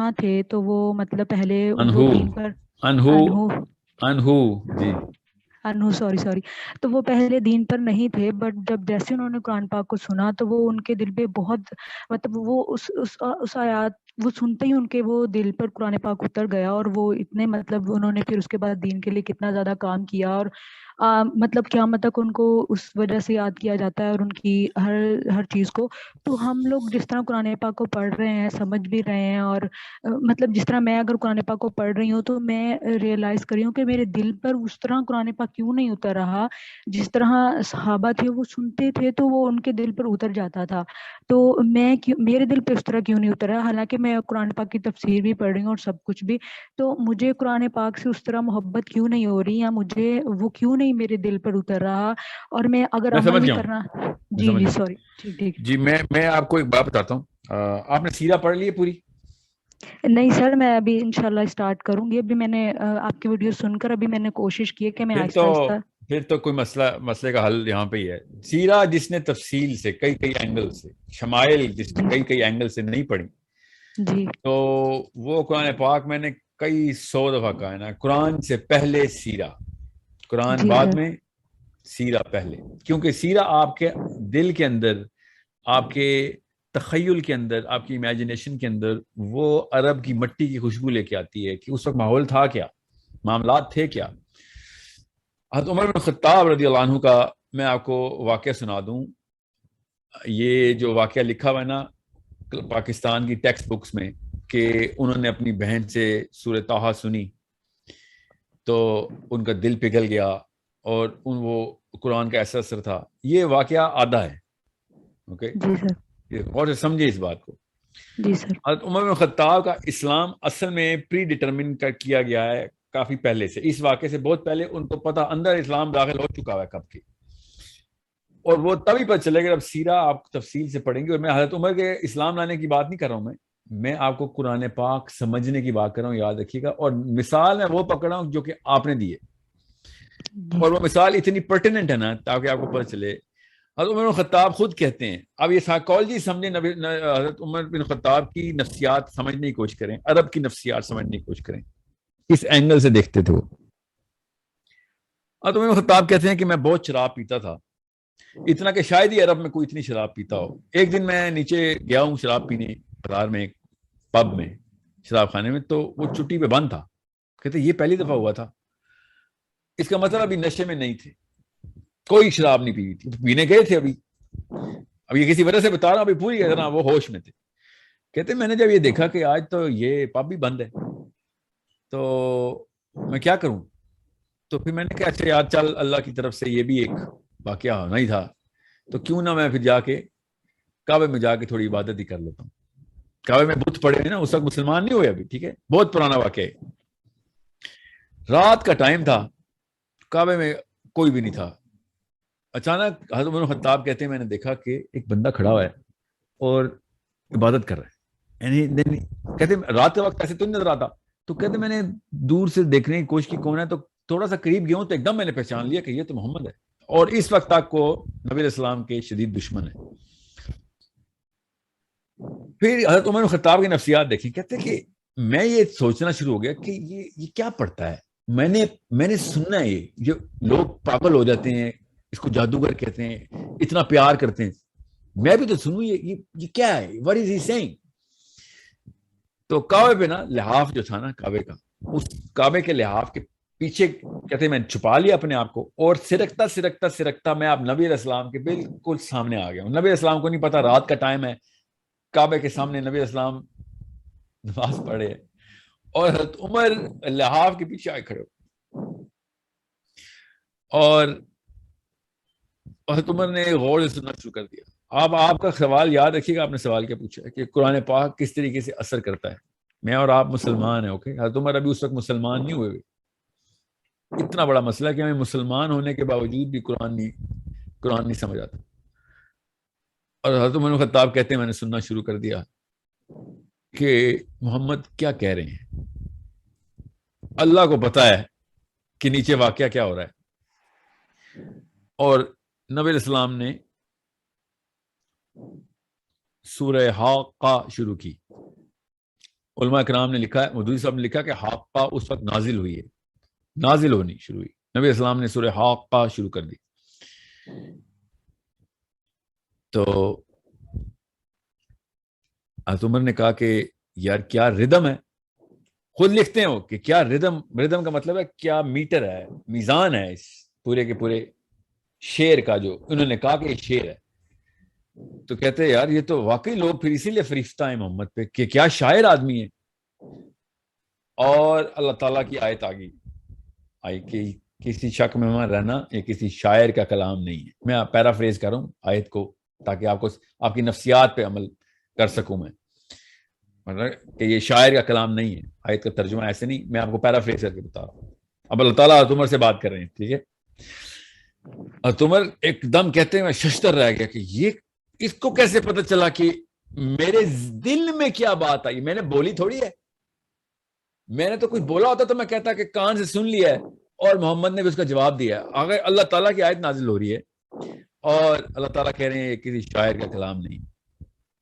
کہاں تھے تو وہ مطلب پہلے وہ انہو دین پر انہو انہو انہو جی انہو سوری تو وہ پہلے دین پر نہیں تھے، بٹ جب جیسے انہوں نے قرآن پاک کو سنا تو وہ ان کے دل پہ بہت مطلب وہ اس آیات وہ سنتے ہی ان کے وہ دل پر قرآن پاک اتر گیا، اور وہ اتنے مطلب انہوں نے پھر اس کے بعد دین کے لیے کتنا زیادہ کام کیا، اور مطلب قیامت تک ان کو اس وجہ سے یاد کیا جاتا ہے، اور ان کی ہر چیز کو. تو ہم لوگ جس طرح قرآن پاک کو پڑھ رہے ہیں، سمجھ بھی رہے ہیں، اور مطلب جس طرح میں اگر قرآن پاک کو پڑھ رہی ہوں تو میں ریئلائز کر رہی ہوں کہ میرے دل پر اس طرح قرآن پاک کیوں نہیں اتر رہا جس طرح صحابہ تھے وہ سنتے تھے تو وہ ان کے دل پر اتر جاتا تھا. تو میرے دل پہ اس طرح کیوں نہیں اترا، حالانکہ میں قرآن پاک کی تفسیر بھی پڑھ رہی ہوں اور سب کچھ بھی. تو مجھے قرآن پاک سے اس طرح محبت کیوں نہیں ہو رہی، یا مجھے وہ کیوں نہیں میرے دل پر اتر رہا، اور میں اگر میں عمل سمجھ بھی گیا ہوں، کرنا. میں جی سمجھ جی گیا ہوں. سوری. ٹھیک ٹھیک. جی میں آپ کو ایک بات بتاتا ہوں. آپ نے سیرہ پڑھ لی ہے پوری؟ نہیں سر، میں ابھی انشاءاللہ اسٹارٹ کروں گی. ابھی میں نے آپ کی ویڈیو سن کر ابھی میں نے کوشش کی ہے کہ میں پھر آہستہ آہستہ. تو کوئی مسئلے کا حل یہاں پہ ہی ہے. سیرہ جس نے تفصیل سے کئی اینگل سے، شمائل جس نے جی کئی اینگل سے نہیں پڑھی، جی تو وہ قرآن پاک میں نے کئی 100 دفعہ کہا ہے نا، قرآن سے پہلے سیرہ، قرآن جی بعد سر. میں، سیرہ پہلے. کیونکہ سیرہ آپ کے دل کے اندر، آپ کے تخیل کے اندر، آپ کی امیجنیشن کے اندر وہ عرب کی مٹی کی خوشبو لے کے آتی ہے کہ اس وقت ماحول تھا کیا، معاملات تھے کیا. حضرت عمر بن خطاب رضی اللہ عنہ کا میں آپ کو واقعہ سنا دوں. یہ جو واقعہ لکھا ہوا ہے نا پاکستان کی ٹیکسٹ بکس میں، کہ انہوں نے اپنی بہن سے سورہ طٰہٰ سنی تو ان کا دل پگھل گیا، اور وہ قرآن کا ایسا اثر تھا. یہ واقعہ آدھا ہے. اوکے، جی سر. غور سے سمجھے اس بات کو. جی سر. حضرت عمر بن خطاب کا اسلام اصل میں پری ڈیٹرمن کیا گیا ہے کافی پہلے سے. اس واقعے سے بہت پہلے ان کو پتہ اندر اسلام داخل ہو چکا ہے کب کی، اور وہ تبھی پتہ چلے گا جب سیرہ آپ تفصیل سے پڑھیں گے. اور میں حضرت عمر کے اسلام لانے کی بات نہیں کر رہا ہوں، میں آپ کو قرآن پاک سمجھنے کی بات کر رہا ہوں، یاد رکھیے گا. اور مثال میں وہ پکڑا ہوں جو کہ آپ نے دی ہے، جی اور وہ مثال اتنی پرٹیننٹ ہے نا تاکہ آپ کو پتہ چلے. حضرت عمر بن خطاب خود کہتے ہیں، اب یہ سائیکالوجی سمجھیں، حضرت عمر بن خطاب کی نفسیات سمجھنے کی کوشش کریں، عرب کی نفسیات سمجھنے کی کوشش کریں، اس اینگل سے دیکھتے تھے وہ. حضرت عمر بن خطاب کہتے ہیں کہ میں بہت شراب پیتا تھا، اتنا کہ شاید ہی عرب میں کوئی اتنی شراب پیتا ہو. ایک دن میں نیچے گیا ہوں شراب پینے بازار میں، ایک پب میں، شراب خانے میں، تو وہ چھٹی پہ بند تھا. کہتے یہ پہلی دفعہ ہوا تھا. اس کا مطلب ابھی نشے میں نہیں تھے، کوئی شراب نہیں پی تھی، پینے گئے تھے اب یہ کسی وجہ سے بتا رہا ہوں، ابھی پوری طرح وہ ہوش میں تھے. کہتے میں نے جب یہ دیکھا کہ آج تو یہ پب بھی بند ہے تو میں کیا کروں. تو پھر میں نے کہا اچھا یار چل، اللہ کی طرف سے یہ بھی ایک واقعہ ہونا ہی تھا، تو کیوں نہ میں پھر جا کے کعبے میں جا کے تھوڑی عبادت ہی کر لیتا ہوں. کعبے میں بت پڑے ہیں نا، اس وقت مسلمان نہیں ہوئے ابھی، ٹھیک ہے، بہت پرانا واقعہ ہے. رات کا ٹائم تھا، کعبے میں کوئی بھی نہیں تھا. اچانک حضرت عمر بن خطاب کہتے ہیں میں نے دیکھا کہ ایک بندہ کھڑا ہوا ہے اور عبادت کر رہا ہے. یعنی کہتے رات کے وقت ایسے تو نہیں نظر آتا. تو کہتے میں نے دور سے دیکھنے کی کوشش کی کون ہے، تو تھوڑا سا قریب گیا ہوں تو ایک دم میں نے پہچان لیا کہ یہ تو محمد ہے، اور اس وقت تک کو نبی علیہ السلام کے شدید دشمن ہے. پھر حضرت عمر بن خطاب کی نفسیات دیکھیں. کہتے کہ میں یہ سوچنا شروع ہو گیا کہ یہ کیا پڑھتا ہے. میں نے سننا ہے یہ جو لوگ پاگل ہو جاتے ہیں، اس کو جادوگر کہتے ہیں، اتنا پیار کرتے ہیں، میں بھی تو سنوں یہ کیا ہے، what is he saying. تو کعبے پہ نا لحاف جو تھا نا کعبے کا، اس کعبے کے لحاف کے پیچھے کہتے میں چھپا لیا اپنے آپ کو، اور سرکتا میں آپ نبی علیہ السلام کے بالکل سامنے آ گیا ہوں. نبی علیہ السلام کو نہیں پتا رات کا ٹائم ہے، کعبے کے سامنے نبی علیہ السلام نماز پڑھے، اور حضرت عمر لحاف کے پیچھے آئے کھڑے ہو. اور حضرت عمر نے غور سے سننا شروع کر دیا. آپ کا سوال یاد رکھیے گا، آپ نے سوال کیا پوچھا کہ قرآن پاک کس طریقے سے اثر کرتا ہے. میں اور آپ مسلمان ہیں، اوکے. حضرت عمر ابھی اس وقت مسلمان نہیں ہوئے. اتنا بڑا مسئلہ کہ ہمیں مسلمان ہونے کے باوجود بھی قرآن نہیں سمجھ آتا. اور حضرت عمر بن خطاب کہتے ہیں میں نے سننا شروع کر دیا کہ محمد کیا کہہ رہے ہیں. اللہ کو پتا ہے کہ نیچے واقعہ کیا ہو رہا ہے. اور نبی علیہ السلام نے سورہ حاقہ شروع کی. علماء کرام نے لکھا ہے, مودودی صاحب نے لکھا کہ حاقہ اس وقت نازل ہوئی ہے, نازل ہونی شروع ہوئی, نبی اسلام نے سورہ حاقہ شروع کر دی. تو حضرت عمر نے کہا کہ یار کیا ردم ہے, خود لکھتے ہیں وہ کہ کیا ردم کا مطلب ہے کیا میٹر ہے, میزان ہے اس پورے کے پورے شعر کا, جو انہوں نے کہا کہ یہ شعر ہے. تو کہتے ہیں یار یہ تو واقعی لوگ پھر اسی لیے فریفتہ ہیں محمد پہ کہ کیا شاعر آدمی ہے. اور اللہ تعالیٰ کی آیت آئی کہ کسی شک میں وہاں رہنا یہ کسی شاعر کا کلام نہیں ہے. میں پیرافریز کر رہا ہوں آیت کو تاکہ آپ کی نفسیات پہ عمل کر سکوں میں, مطلب کہ یہ شاعر کا کلام نہیں ہے. آیت کا ترجمہ ایسے نہیں, میں آپ کو پیرافریز کر کے بتا رہا ہوں. اب اللہ تعالیٰ حضرت عمر سے بات کر رہے ہیں, ٹھیک ہے. حضرت عمر ایک دم کہتے ہیں میں ششتر رہ گیا کہ یہ اس کو کیسے پتہ چلا کہ میرے دل میں کیا بات آئی. میں نے بولی تھوڑی ہے, میں نے تو کچھ بولا ہوتا تو میں کہتا کہ کان سے سن لیا ہے اور محمد نے بھی اس کا جواب دیا ہے. اگر اللہ تعالیٰ کی آیت نازل ہو رہی ہے اور اللہ تعالیٰ کہہ رہے ہیں یہ کسی شاعر کا کلام نہیں.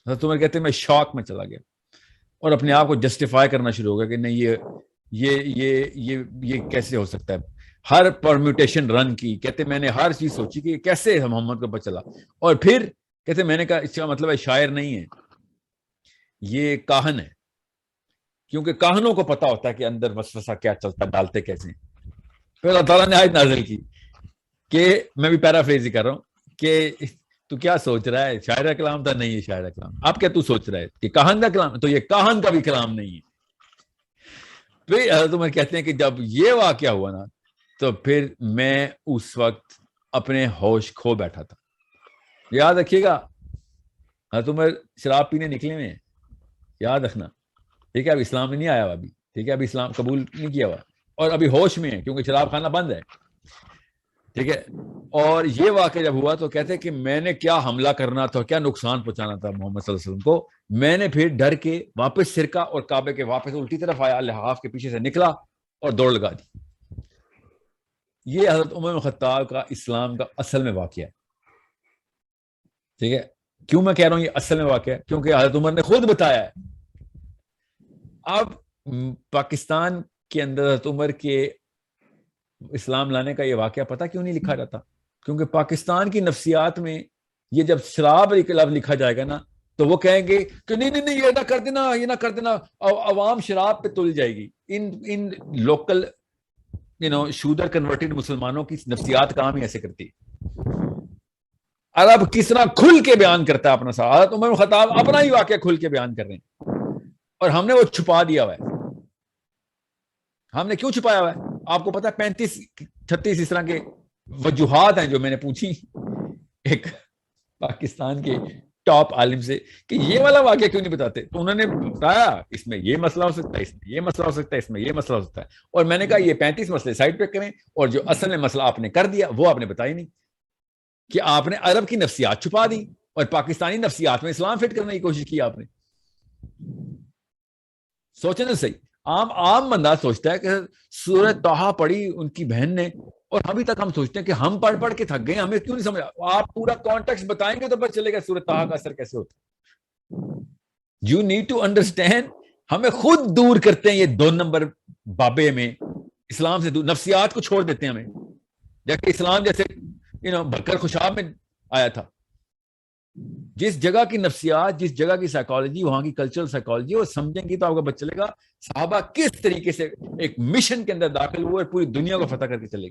حضرت عمر کہتے ہیں میں شوق میں چلا گیا اور اپنے آپ کو جسٹیفائی کرنا شروع ہو گیا کہ نہیں یہ کیسے ہو سکتا ہے. ہر پرمیوٹیشن رن کی, کہتے میں نے ہر چیز سوچی کہ کیسے محمد کو پتہ چلا. اور پھر کہتے میں نے کہا اس کا مطلب ہے شاعر نہیں ہے, یہ کاہن ہے, کیونکہ کاہنوں کو پتا ہوتا ہے کہ اندر وسوسہ کیا چلتا ہے, ڈالتے کیسے. پھر اللہ تعالیٰ نے آیت نازل کی کہ میں بھی پیرافریز ہی کر رہا ہوں کہ تو کیا سوچ رہا ہے شاعر کا کلام تھا, نہیں ہے شاعر کا کلام. اب کیا تو سوچ رہا ہے کہ کاہن کا کلام, تو یہ کاہن کا بھی کلام نہیں ہے. پھر حضرت عمر کہتے ہیں کہ جب یہ واقعہ ہوا نا تو پھر میں اس وقت اپنے ہوش کھو بیٹھا تھا. یاد رکھیے گا حضرت عمر شراب پینے نکلے ہوئے ہیں, یاد رکھنا, ٹھیک ہے. اب اسلام میں نہیں آیا ہوا ابھی, ٹھیک ہے, ابھی اسلام قبول نہیں کیا ہوا اور ابھی ہوش میں ہے کیونکہ شراب کھانا بند ہے, ٹھیک ہے. اور یہ واقعہ جب ہوا تو کہتے کہ میں نے کیا حملہ کرنا تھا, کیا نقصان پہنچانا تھا محمد صلی اللہ علیہ وسلم کو. میں نے پھر ڈر کے واپس سرکہ اور کعبے کے واپس الٹی طرف آیا, لحاف کے پیچھے سے نکلا اور دوڑ لگا دی. یہ حضرت عمر بن خطاب کا اسلام کا اصل میں واقعہ ہے, ٹھیک ہے. کیوں میں کہہ رہا ہوں یہ اصل میں واقعہ ہے, کیونکہ حضرت عمر نے خود بتایا ہے. اب پاکستان کے اندر حضرت عمر کے اسلام لانے کا یہ واقعہ پتہ کیوں نہیں لکھا جاتا, کیونکہ پاکستان کی نفسیات میں یہ جب شراب لفظ لکھا جائے گا نا تو وہ کہیں گے کہ نہیں یہ نہ کر دینا, یہ نہ کر دینا, عوام شراب پہ تل جائے گی. ان لوکل شودر کنورٹڈ مسلمانوں کی نفسیات کام ہی ایسے کرتی ہے. عرب کس طرح کھل کے بیان کرتا ہے اپنا ساتھ, حضرت عمر بن خطاب اپنا ہی واقعہ کھل کے بیان کر رہے ہیں اور ہم نے وہ چھپا دیا ہوا ہے. ہم نے کیوں چھپایا ہوا ہے آپ کو پتا ہے, 35-36 اس طرح کے وجوہات ہیں جو میں نے پوچھی ایک پاکستان کے ٹاپ عالم سے کہ یہ والا واقعہ کیوں نہیں بتاتے. تو انہوں نے بتایا اس میں یہ مسئلہ ہو سکتا ہے, اس میں یہ مسئلہ ہو سکتا ہے, اس میں یہ مسئلہ ہو سکتا ہے. اور میں نے کہا یہ 35 مسئلے سائڈ پہ کریں اور جو اصل میں مسئلہ آپ نے کر دیا وہ آپ نے بتایا نہیں, کہ آپ نے عرب کی نفسیات چھپا دی اور پاکستانی نفسیات میں اسلام فٹ کرنے کی کوشش کی آپ نے. سوچیں نا صحیح, عام بندہ سوچتا ہے کہ سورہ طٰہٰ پڑھی ان کی بہن نے, اور ابھی تک ہم سوچتے ہیں کہ ہم پڑھ کے تھک گئے, ہمیں کیوں نہیں سمجھا. آپ پورا کانٹیکسٹ بتائیں گے تو پتہ چلے گا سورہ طٰہٰ کا اثر کیسے ہوتا ہے. You need to understand. ہمیں خود دور کرتے ہیں یہ 2 نمبر بابے میں, اسلام سے دور, نفسیات کو چھوڑ دیتے ہیں ہمیں, جبکہ اسلام جیسے بکر خوشاب میں آیا تھا. جس جگہ کی نفسیات, جس جگہ کی سائیکالوجی, وہاں کی کلچرل سائیکالوجی وہ سمجھیں گی تو آپ کو پتہ چلے گا صحابہ کس طریقے سے ایک مشن کے اندر داخل ہوئے اور پوری دنیا کو فتح کر کے چلے گئے.